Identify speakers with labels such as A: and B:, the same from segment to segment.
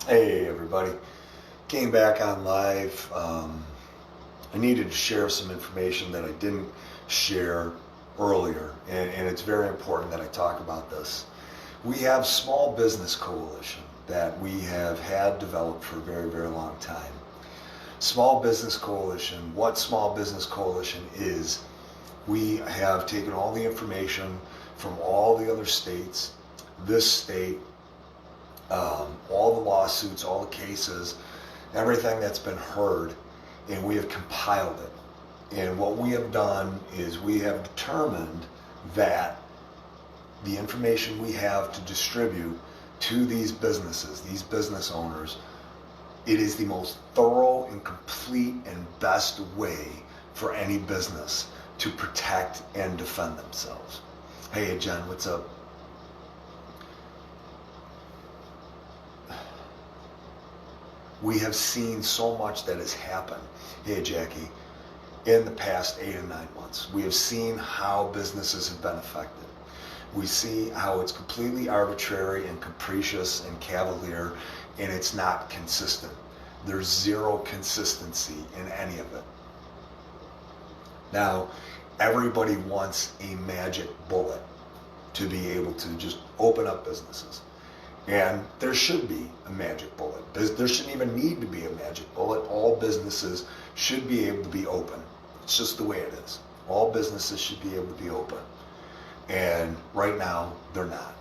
A: Hey everybody, came back on live. I needed to share some information that I didn't share earlier, and it's very important that I talk about this. We have Small Business Coalition that we have had developed for a very, very long time. Small Business Coalition, what Small Business Coalition is, we have taken all the information from all the other states, this state, all the lawsuits, all the cases, everything that's been heard, and we have compiled it. And what we have done is we have determined that the information we have to distribute to these businesses, these business owners, it is the most thorough and complete and best way for any business to protect and defend themselves. Hey, Jen, what's up? We have seen so much that has happened, hey Jackie, in the past 8 or 9 months. We have seen how businesses have been affected. We see how it's completely arbitrary and capricious and cavalier, and it's not consistent. There's zero consistency in any of it. Now, everybody wants a magic bullet to be able to just open up businesses. And there should be a magic bullet. There shouldn't even need to be a magic bullet. All businesses should be able to be open. It's just the way it is. All businesses should be able to be open. And right now, they're not.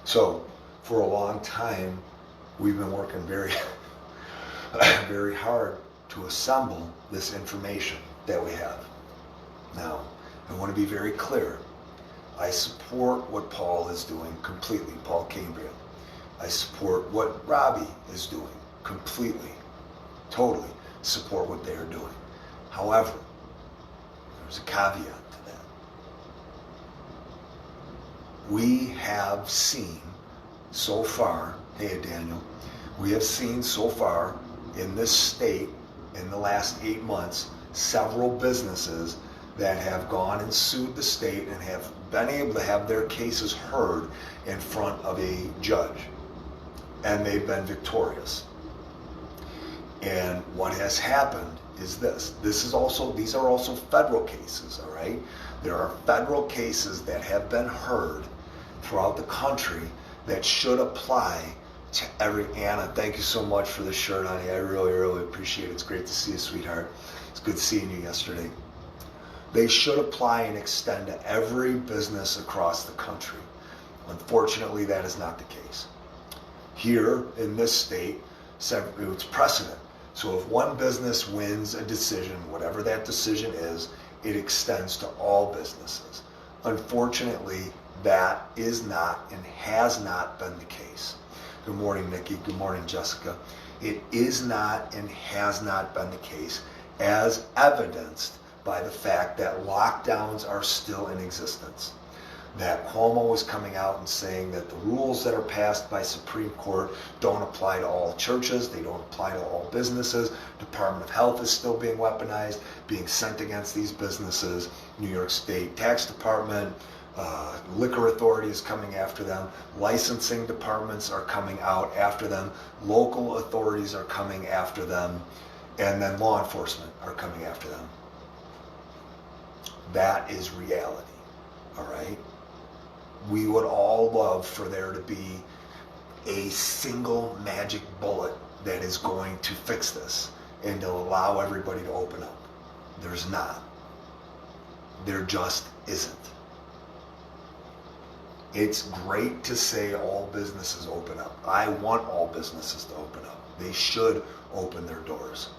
A: So, for a long time, we've been working very, very hard to assemble this information that we have. Now, I want to be very clear. I support what Paul is doing completely, Paul Cambria. I support what Robbie is doing completely, totally support what they are doing. However, there's a caveat to that. We have seen so far, hey Daniel, we have seen so far in this state in the last 8 months several businesses that have gone and sued the state and have been able to have their cases heard in front of a judge. And they've been victorious. And what has happened is this. These are also federal cases, all right? There are federal cases that have been heard throughout the country that should apply to every. Anna, thank you so much for the shirt, honey. I really, really appreciate it. It's great to see you, sweetheart. It's good seeing you yesterday. They should apply and extend to every business across the country. Unfortunately, that is not the case. Here in this state, it's precedent. So if one business wins a decision, whatever that decision is, it extends to all businesses. Unfortunately, that is not and has not been the case. Good morning, Nikki. Good morning, Jessica. It is not and has not been the case, as evidenced by the fact that lockdowns are still in existence. That Cuomo is coming out and saying that the rules that are passed by Supreme Court don't apply to all churches, they don't apply to all businesses. Department of Health is still being weaponized, being sent against these businesses. New York State Tax Department, Liquor Authority is coming after them. Licensing departments are coming out after them. Local authorities are coming after them. And then law enforcement are coming after them. That is reality, all right? We would all love for there to be a single magic bullet that is going to fix this and to allow everybody to open up. There's not. There just isn't. It's great to say all businesses open up. I want all businesses to open up. They should open their doors.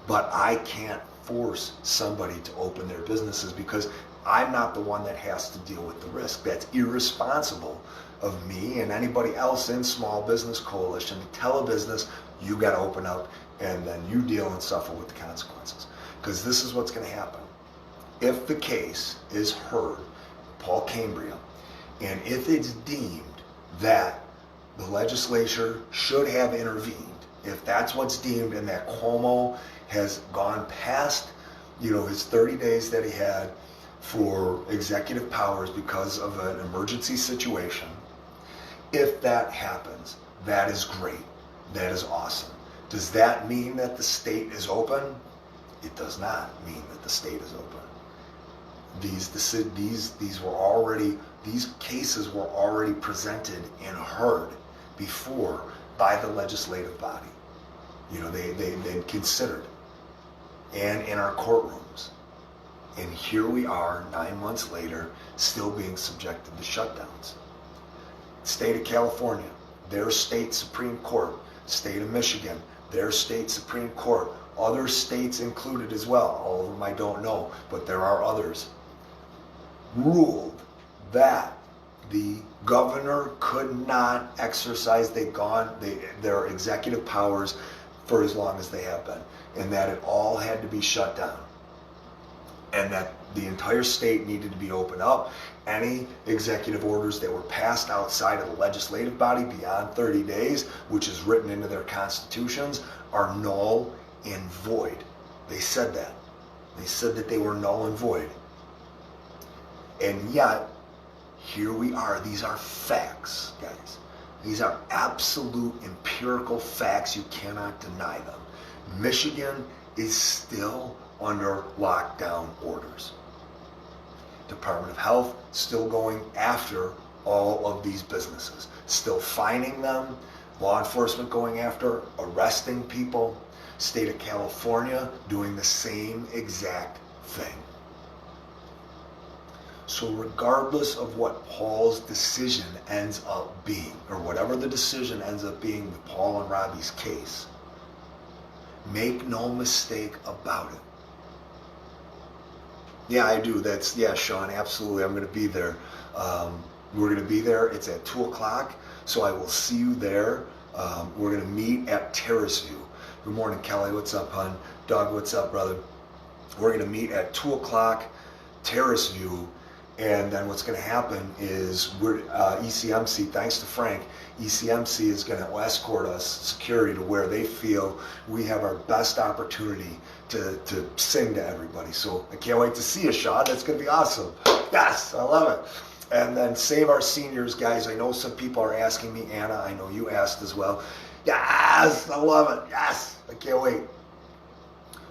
A: But I can't force somebody to open their businesses because I'm not the one that has to deal with the risk. That's irresponsible of me and anybody else in Small Business Coalition to tell a business, you got to open up and then you deal and suffer with the consequences. Because this is what's going to happen. If the case is heard, Paul Cambria, and if it's deemed that the legislature should have intervened, if that's what's deemed and that Cuomo has gone past, his 30 days that he had for executive powers because of an emergency situation, if that happens, that is great. That is awesome. Does that mean that the state is open? It does not mean that the state is open. These cases were already presented and heard before by the legislative body. They considered, and in our courtrooms. And here we are 9 months later, still being subjected to shutdowns. State of California, their state Supreme Court. State of Michigan, their state Supreme Court. Other states included as well. All of them I don't know, but there are others. Ruled that the governor could not exercise their executive powers for as long as they have been, and that it all had to be shut down, and that the entire state needed to be opened up. Any executive orders that were passed outside of the legislative body beyond 30 days, which is written into their constitutions, are null and void. They said that. They said that they were null and void. And yet, here we are. These are facts, guys. These are absolute empirical facts. You cannot deny them. Michigan is still under lockdown orders. Department of Health still going after all of these businesses, still fining them, law enforcement going after, arresting people, state of California doing the same exact thing. So regardless of what Paul's decision ends up being, or whatever the decision ends up being with Paul and Robbie's case, make no mistake about it. Yeah, I do. Yeah, Sean, absolutely. I'm going to be there. We're going to be there. It's at 2 o'clock, so I will see you there. We're going to meet at Terrace View. Good morning, Kelly. What's up, hon? Doug, what's up, brother? We're going to meet at 2 o'clock, Terrace View. And then what's going to happen is ECMC, thanks to Frank, ECMC is going to escort us, security, to where they feel we have our best opportunity to sing to everybody. So I can't wait to see you, Sean. That's going to be awesome. Yes, I love it. And then Save Our Seniors, guys. I know some people are asking me. Anna, I know you asked as well. Yes, I love it. Yes, I can't wait.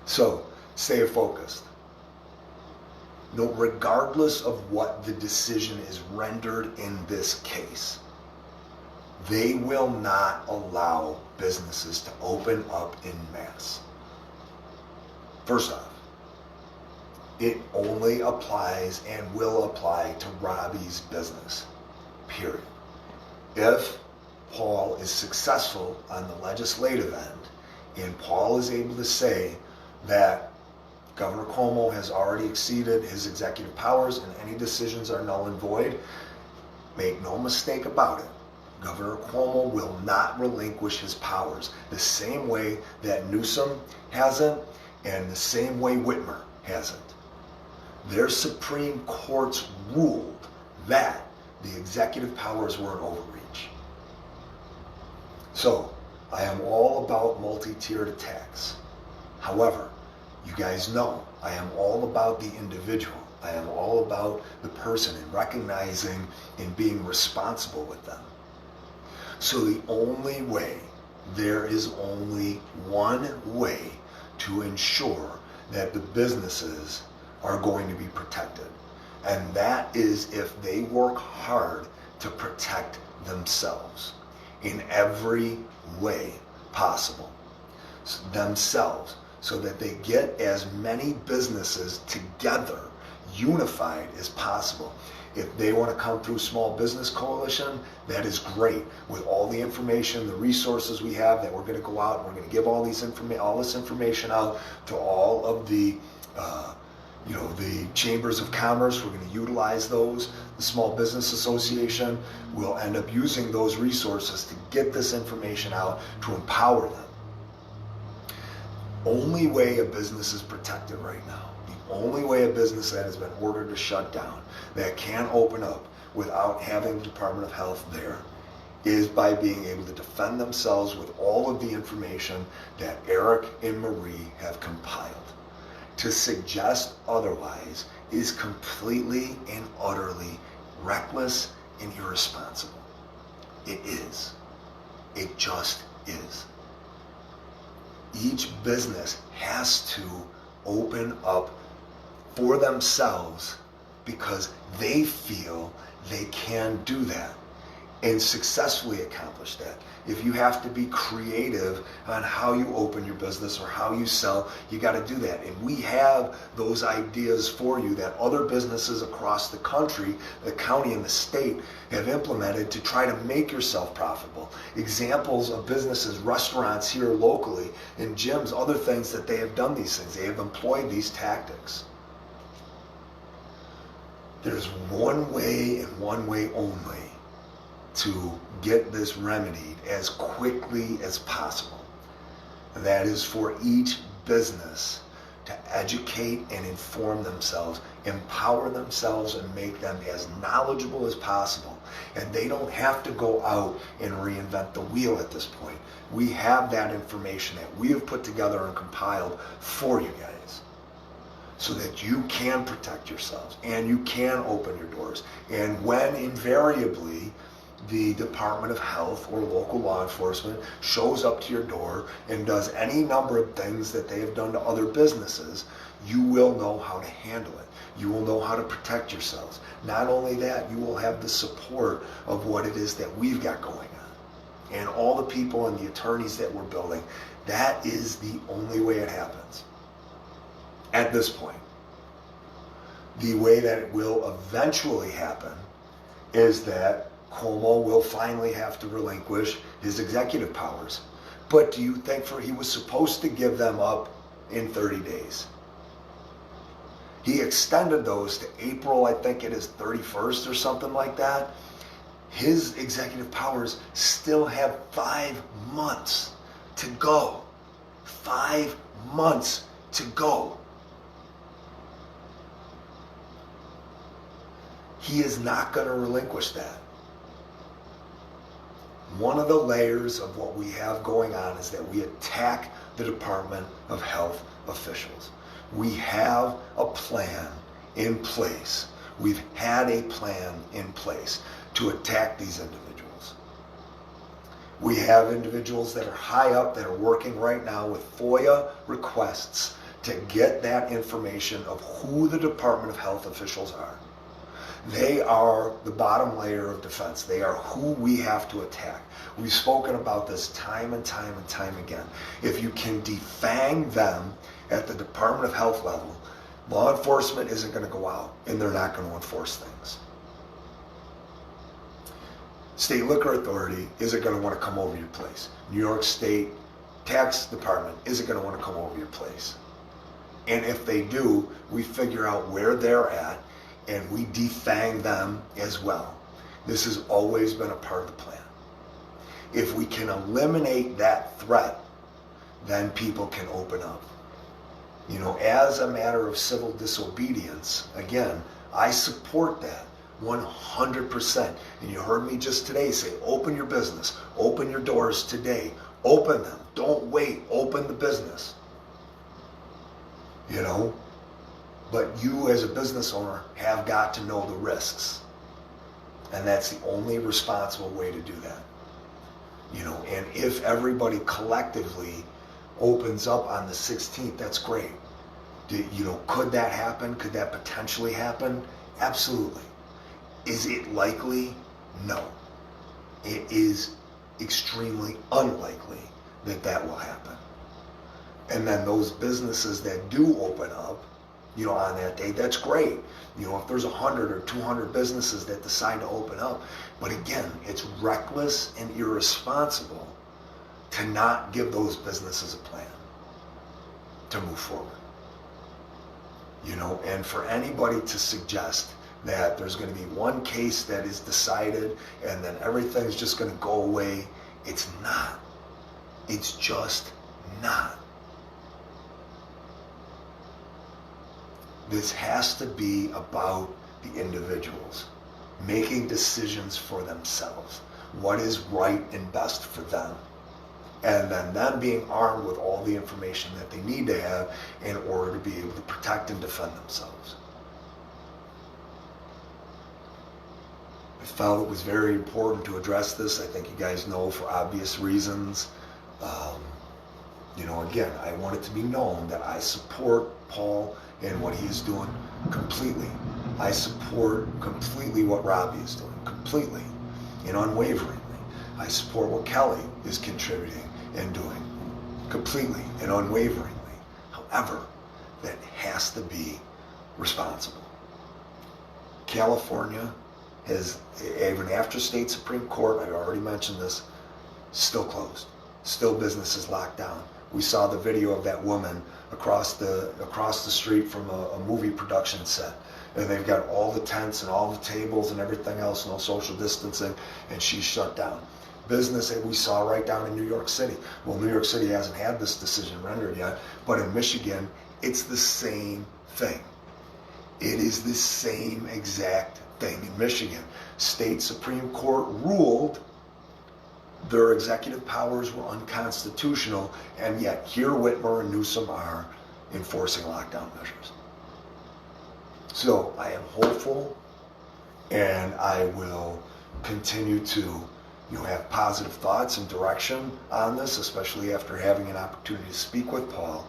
A: So stay focused. No, regardless of what the decision is rendered in this case, they will not allow businesses to open up in mass. First off, it only applies and will apply to Robbie's business, period. If Paul is successful on the legislative end, and Paul is able to say that Governor Cuomo has already exceeded his executive powers and any decisions are null and void, make no mistake about it, Governor Cuomo will not relinquish his powers the same way that Newsom hasn't and the same way Whitmer hasn't. Their Supreme Courts ruled that the executive powers were an overreach. So, I am all about multi-tiered attacks. However, you guys know I am all about the individual. I am all about the person and recognizing and being responsible with them. So there is only one way to ensure that the businesses are going to be protected. And that is if they work hard to protect themselves in every way possible. Themselves. So that they get as many businesses together, unified as possible. If they want to come through Small Business Coalition, that is great. With all the information, the resources we have, that we're going to go out and we're going to give all this information out to all of the the chambers of commerce. We're going to utilize those. The Small Business Association will end up using those resources to get this information out, to empower them. Only way a business is protected right now, the only way a business that has been ordered to shut down, that can open up without having the Department of Health there, is by being able to defend themselves with all of the information that Eric and Marie have compiled. To suggest otherwise is completely and utterly reckless and irresponsible. It is. It just is. Each business has to open up for themselves because they feel they can do that and successfully accomplish that. If you have to be creative on how you open your business or how you sell, you got to do that. And we have those ideas for you that other businesses across the country, the county and the state have implemented to try to make yourself profitable. Examples of businesses, restaurants here locally, and gyms, other things that they have done these things. They have employed these tactics. There's one way and one way only to get this remedied as quickly as possible. And that is for each business to educate and inform themselves, empower themselves, and make them as knowledgeable as possible. And they don't have to go out and reinvent the wheel at this point. We have that information that we have put together and compiled for you guys, so that you can protect yourselves and you can open your doors. And when invariably the Department of Health or local law enforcement shows up to your door and does any number of things that they have done to other businesses, you will know how to handle it. You will know how to protect yourselves. Not only that, you will have the support of what it is that we've got going on. And all the people and the attorneys that we're building, that is the only way it happens. At this point, the way that it will eventually happen is that Cuomo will finally have to relinquish his executive powers. But do you think he was supposed to give them up in 30 days? He extended those to April, I think it is 31st or something like that. His executive powers still have 5 months to go. 5 months to go. He is not going to relinquish that. One of the layers of what we have going on is that we attack the Department of Health officials. We have a plan in place. We've had a plan in place to attack these individuals. We have individuals that are high up that are working right now with FOIA requests to get that information of who the Department of Health officials are. They are the bottom layer of defense. They are who we have to attack. We've spoken about this time and time and time again. If you can defang them at the Department of Health level, law enforcement isn't going to go out and they're not going to enforce things. State Liquor Authority isn't going to want to come over your place. New York State Tax Department isn't going to want to come over your place. And if they do, we figure out where they're at and we defang them as well. This has always been a part of the plan. If we can eliminate that threat, then people can open up. You know, as a matter of civil disobedience, again, I support that 100%. And you heard me just today say, open your business, open your doors today, open them. Don't wait, open the business. You know? But you as a business owner have got to know the risks. And that's the only responsible way to do that. You know, and if everybody collectively opens up on the 16th, that's great. You know, could that happen? Could that potentially happen? Absolutely. Is it likely? No. It is extremely unlikely that that will happen. And then those businesses that do open up, you know, on that day, that's great. You know, if there's 100 or 200 businesses that decide to open up. But again, it's reckless and irresponsible to not give those businesses a plan to move forward. You know, and for anybody to suggest that there's going to be one case that is decided and then everything's just going to go away, it's not. It's just not. This has to be about the individuals making decisions for themselves. What is right and best for them. And then them being armed with all the information that they need to have in order to be able to protect and defend themselves. I felt it was very important to address this. I think you guys know for obvious reasons. Again, I want it to be known that I support Paul and what he is doing completely. I support completely what Robbie is doing, completely and unwaveringly. I support what Kelly is contributing and doing, completely and unwaveringly. However, that has to be responsible. California has, even after state Supreme Court, I've already mentioned this, still closed. Still businesses locked down. We saw the video of that woman across the street from a movie production set. And they've got all the tents and all the tables and everything else, no social distancing, and she's shut down. Business that we saw right down in New York City. Well, New York City hasn't had this decision rendered yet, but in Michigan, it's the same thing. It is the same exact thing in Michigan. State Supreme Court ruled their executive powers were unconstitutional, and yet here Whitmer and Newsom are enforcing lockdown measures. So I am hopeful, and I will continue to have positive thoughts and direction on this, especially after having an opportunity to speak with Paul.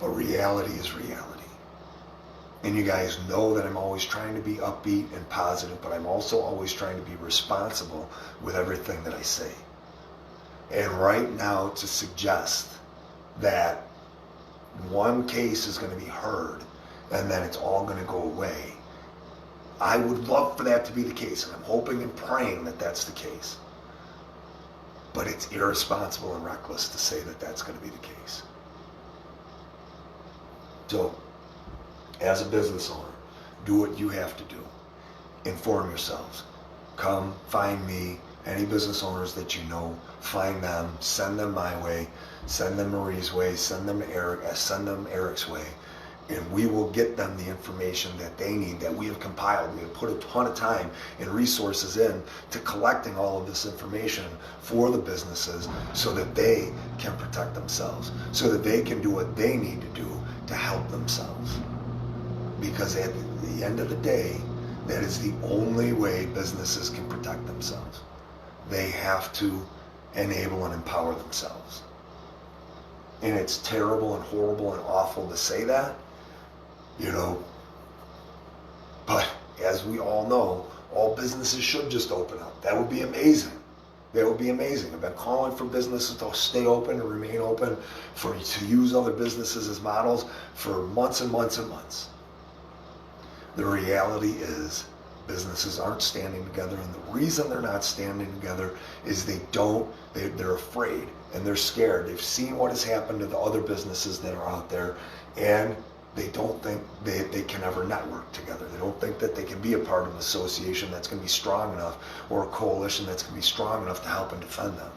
A: But reality is reality. And you guys know that I'm always trying to be upbeat and positive, but I'm also always trying to be responsible with everything that I say. And right now, to suggest that one case is going to be heard and then it's all going to go away, I would love for that to be the case, and I'm hoping and praying that that's the case. But it's irresponsible and reckless to say that that's going to be the case. So, as a business owner, do what you have to do. Inform yourselves. Come find me, any business owners that you know, find them, send them my way, send them Marie's way, send them Eric's way, and we will get them the information that they need, that we have compiled. We have put a ton of time and resources in to collecting all of this information for the businesses so that they can protect themselves, so that they can do what they need to do to help themselves. Because at the end of the day, that is the only way businesses can protect themselves. They have to enable and empower themselves. And it's terrible and horrible and awful to say that, but as we all know, all businesses should just open up. That would be amazing. That would be amazing. I've been calling for businesses to stay open and remain open, to use other businesses as models for months and months and months. The reality is businesses aren't standing together, and the reason they're not standing together is they're afraid and they're scared. They've seen what has happened to the other businesses that are out there, and they don't think they can ever network together. They don't think that they can be a part of an association that's going to be strong enough, or a coalition that's going to be strong enough to help and defend them.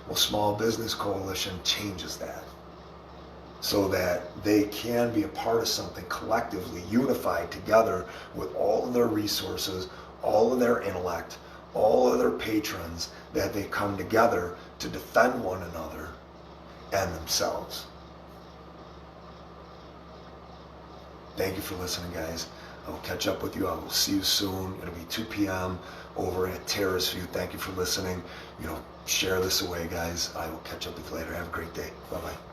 A: Well, Small Business Coalition changes that, so that they can be a part of something collectively, unified together with all of their resources, all of their intellect, all of their patrons, that they come together to defend one another and themselves. Thank you for listening, guys. I will catch up with you. I will see you soon. It'll be 2 p.m. over at Terrace View. Thank you for listening. Share this away, guys. I will catch up with you later. Have a great day. Bye-bye.